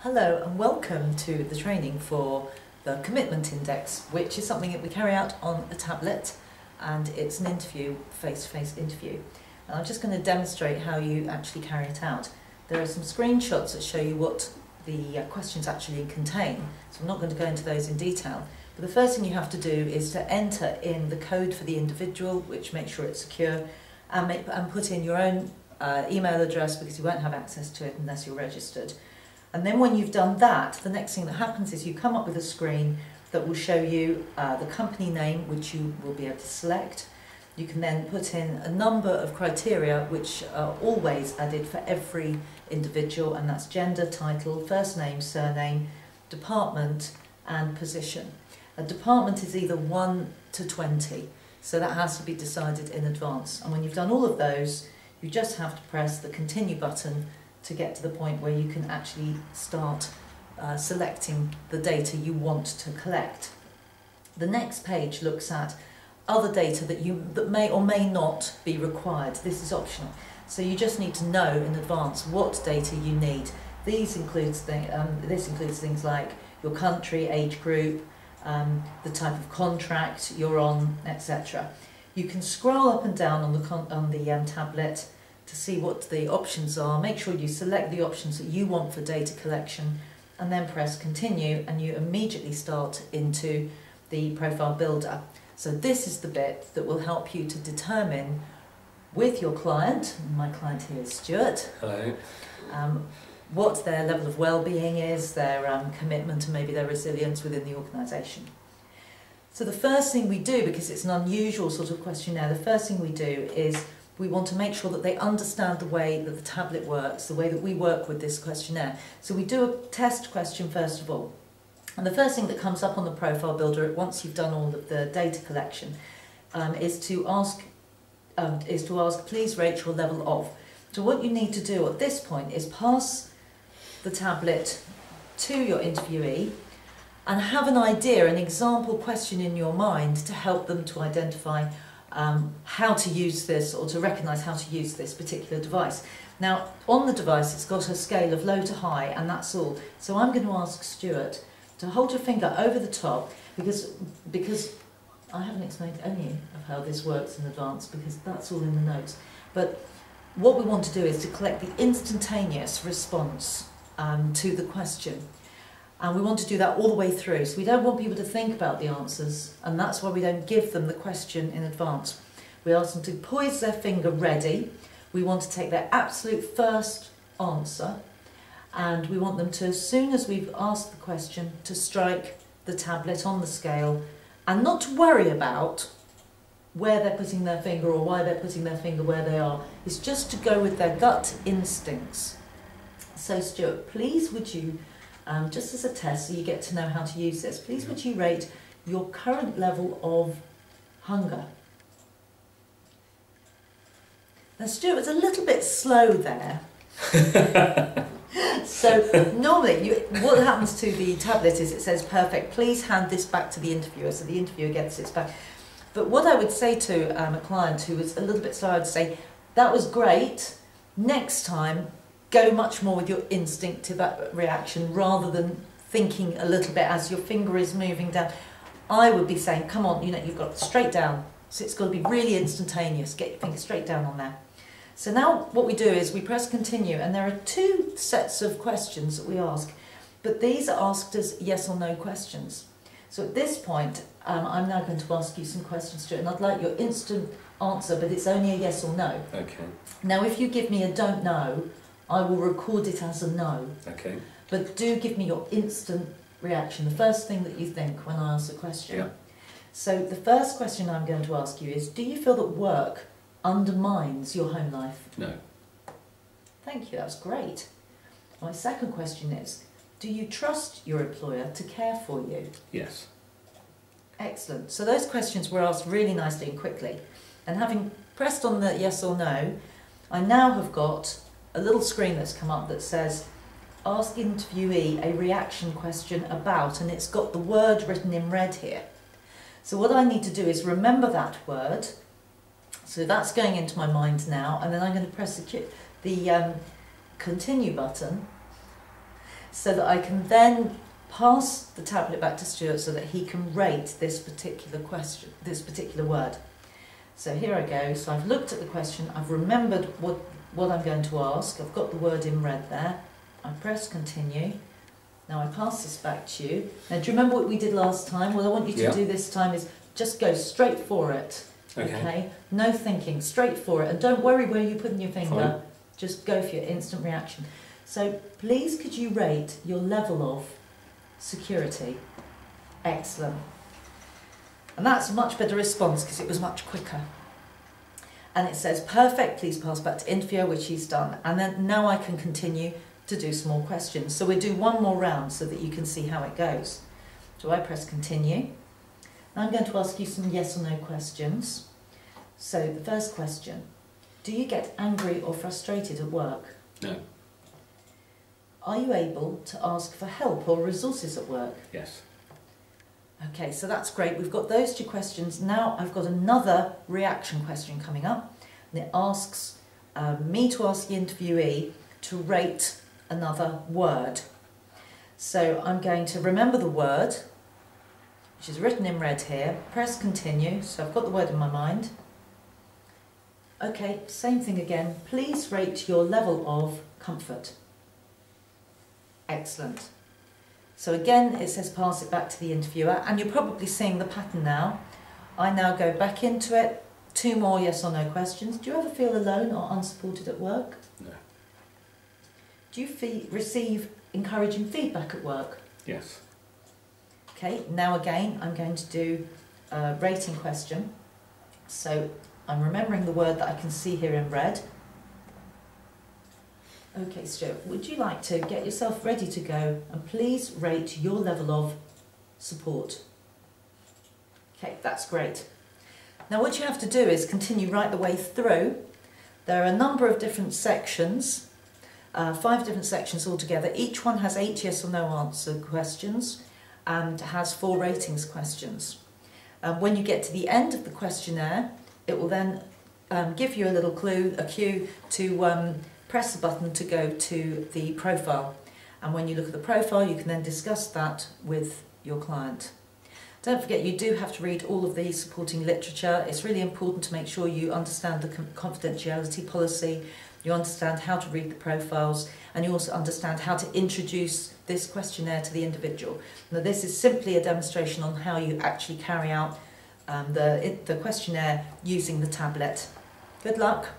Hello and welcome to the training for the Commitment Index, which is something that we carry out on a tablet, and it's an interview, face-to-face interview. And I'm just going to demonstrate how you actually carry it out. There are some screenshots that show you what the questions actually contain, so I'm not going to go into those in detail. But the first thing you have to do is to enter in the code for the individual, which makes sure it's secure, and put in your own email address, because you won't have access to it unless you're registered. And then when you've done that, the next thing that happens is you come up with a screen that will show you the company name, which you will be able to select. You can then put in a number of criteria which are always added for every individual, and that's gender, title, first name, surname, department and position. A department is either 1 to 20, so that has to be decided in advance. And when you've done all of those, you just have to press the continue button to get to the point where you can actually start selecting the data you want to collect. The next page looks at other data that may or may not be required. This is optional, so you just need to know in advance what data you need. This includes things like your country, age group, the type of contract you're on, etc. You can scroll up and down on the tablet to see what the options are. Make sure you select the options that you want for data collection and then press continue, and you immediately start into the profile builder. So this is the bit that will help you to determine with your client, my client here is Stuart, hello, what their level of well-being is, their commitment and maybe their resilience within the organisation. So the first thing we do, because it's an unusual sort of questionnaire, the first thing we do is we want to make sure that they understand the way that the tablet works, the way that we work with this questionnaire. So we do a test question first of all. And the first thing that comes up on the profile builder, once you've done all of the data collection, is to ask, please rate your level of. So what you need to do at this point is pass the tablet to your interviewee and have an idea, an example question in your mind to help them to identify how to use this, or to recognise how to use this particular device. Now, on the device it's got a scale of low to high, and that's all. So I'm going to ask Stuart to hold your finger over the top, because I haven't explained any of how this works in advance, because that's all in the notes. But what we want to do is to collect the instantaneous response to the question. And we want to do that all the way through. So we don't want people to think about the answers, and that's why we don't give them the question in advance. We ask them to poise their finger ready. We want to take their absolute first answer, and we want them to, as soon as we've asked the question, to strike the tablet on the scale, and not to worry about where they're putting their finger or why they're putting their finger where they are. It's just to go with their gut instincts. So Stuart, please would you, just as a test so you get to know how to use this, please would you rate your current level of hunger? Now Stuart was a little bit slow there. So normally what happens to the tablet is it says perfect, please hand this back to the interviewer, so the interviewer gets it back. But what I would say to a client who was a little bit slow, I would say, that was great, next time go much more with your instinctive reaction rather than thinking a little bit as your finger is moving down. I would be saying, come on, you know, you've got straight down, so it's got to be really instantaneous, get your finger straight down on there. So now what we do is we press continue, and there are two sets of questions that we ask, but these are asked as yes or no questions. So at this point, I'm now going to ask you some questions, Stuart, and I'd like your instant answer, but it's only a yes or no. okay, Now if you give me a don't know, I will record it as a no. okay, But do give me your instant reaction, the first thing that you think when I ask a question. yeah, So the first question I'm going to ask you is, do you feel that work undermines your home life? no, Thank you, that's great. My second question is, do you trust your employer to care for you? yes, Excellent. So those questions were asked really nicely and quickly. And having pressed on the yes or no, I now have got a little screen that's come up that says, ask interviewee a reaction question about, and it's got the word written in red here. So what I need to do is remember that word. So that's going into my mind now, and then I'm going to press the continue button. so that I can then pass the tablet back to Stuart so that he can rate this particular question, this particular word. So here I go. So I've looked at the question, I've remembered what I'm going to ask, I've got the word in red there, I press continue. Now I pass this back to you. Now do you remember what we did last time? What I want you to do this time is just go straight for it. Okay? No thinking, straight for it. And don't worry where you're putting your finger. Fine. Just go for your instant reaction. So please could you rate your level of security? Excellent. And that's a much better response because it was much quicker. And it says, perfect, please pass back to interviewer, which he's done. And then now I can continue to do some more questions. So we'll do one more round so that you can see how it goes. So I press continue. Now I'm going to ask you some yes or no questions. So the first question, do you get angry or frustrated at work? No. Are you able to ask for help or resources at work? Yes. Okay, so that's great. We've got those two questions. Now I've got another reaction question coming up. And it asks me to ask the interviewee to rate another word. So I'm going to remember the word, which is written in red here, press continue, so I've got the word in my mind. Okay, same thing again. Please rate your level of comfort. Excellent. So again, it says pass it back to the interviewer, and you're probably seeing the pattern now. I now go back into it, 2 more yes or no questions. Do you ever feel alone or unsupported at work? No. Do you receive encouraging feedback at work? Yes. Okay, now again, I'm going to do a rating question. So I'm remembering the word that I can see here in red. Okay, Stuart, would you like to get yourself ready to go and please rate your level of support? Okay, that's great. Now what you have to do is continue right the way through. There are a number of different sections, 5 different sections altogether. Each one has 8 yes or no answer questions and has 4 ratings questions. When you get to the end of the questionnaire, it will then give you a little clue, a cue to press the button to go to the profile. And when you look at the profile, you can then discuss that with your client. Don't forget, you do have to read all of the supporting literature. It's really important to make sure you understand the confidentiality policy, you understand how to read the profiles, and you also understand how to introduce this questionnaire to the individual. Now, this is simply a demonstration on how you actually carry out the questionnaire using the tablet. Good luck.